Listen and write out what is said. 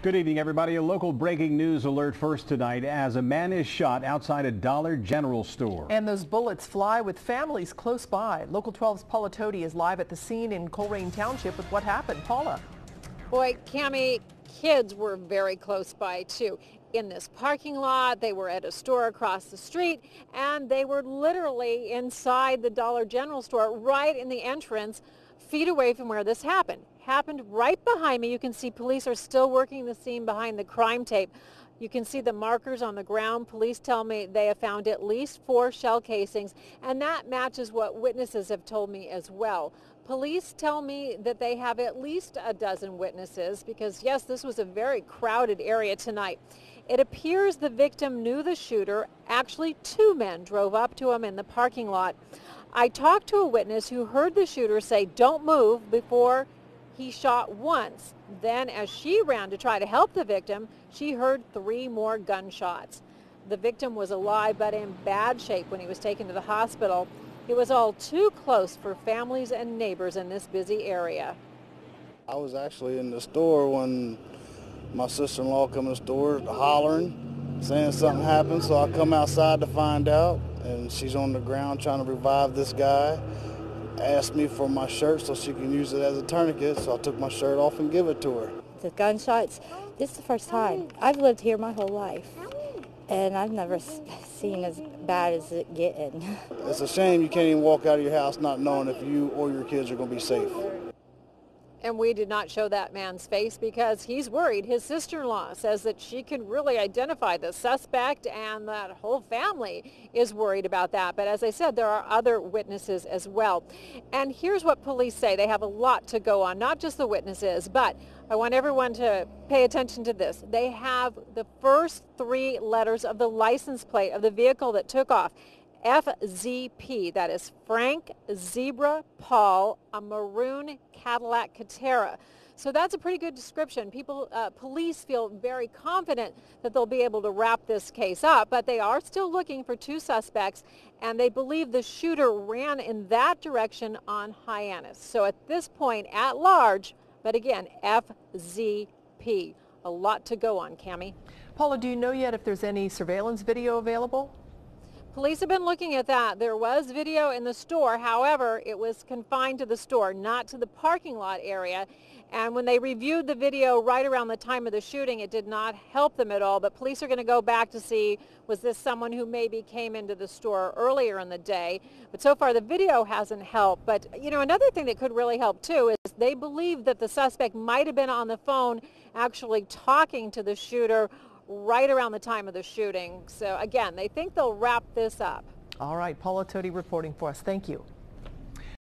Good evening, everybody. A local breaking news alert first tonight as a man is shot outside a Dollar General store. And those bullets fly with families close by. Local 12's Paula Toti is live at the scene in Colerain Township with what happened. Paula. Boy, Cammie, kids were very close by too. In this parking lot, they were at a store across the street, and they were literally inside the Dollar General store right in the entrance, feet away from where this happened. Happened right behind me. You can see police are still working the scene behind the crime tape. You can see the markers on the ground. Police tell me they have found at least 4 shell casings, and that matches what witnesses have told me as well. Police tell me that they have at least a dozen witnesses because, yes, this was a very crowded area tonight. It appears the victim knew the shooter. Actually, 2 men drove up to him in the parking lot. I talked to a witness who heard the shooter say, "Don't move," before he shot once. Then as she ran to try to help the victim, she heard 3 more gunshots. The victim was alive but in bad shape when he was taken to the hospital. It was all too close for families and neighbors in this busy area. I was actually in the store when my sister-in-law come in the store hollering, saying something happened, so I come outside to find out, and she's on the ground trying to revive this guy. Asked me for my shirt so she can use it as a tourniquet, so I took my shirt off and give it to her. The gunshots, this is the first time. I've lived here my whole life, and I've never seen as bad as it getting. It's a shame you can't even walk out of your house not knowing if you or your kids are going to be safe. And we did not show that man's face because he's worried. His sister-in-law says that she can really identify the suspect, and that whole family is worried about that. But as I said, there are other witnesses as well. And here's what police say. They have a lot to go on, not just the witnesses, but I want everyone to pay attention to this. They have the first 3 letters of the license plate of the vehicle that took off. FZP, that is Frank Zebra Paul, a maroon Cadillac Catera. So that's a pretty good description. Police feel very confident that they'll be able to wrap this case up, but they are still looking for 2 suspects, and they believe the shooter ran in that direction on Hyannis. So at this point, at large, but again, FZP. A lot to go on, Cammie. Paula, do you know yet if there's any surveillance video available? Police have been looking at that. There was video in the store. However, it was confined to the store, not to the parking lot area. And when they reviewed the video right around the time of the shooting, it did not help them at all. But police are going to go back to see, was this someone who maybe came into the store earlier in the day? But so far, the video hasn't helped. But, you know, another thing that could really help, too, is they believe that the suspect might have been on the phone actually talking to the shooter right around the time of the shooting. So again, they think they'll wrap this up. All right, Paula Toti reporting for us. Thank you.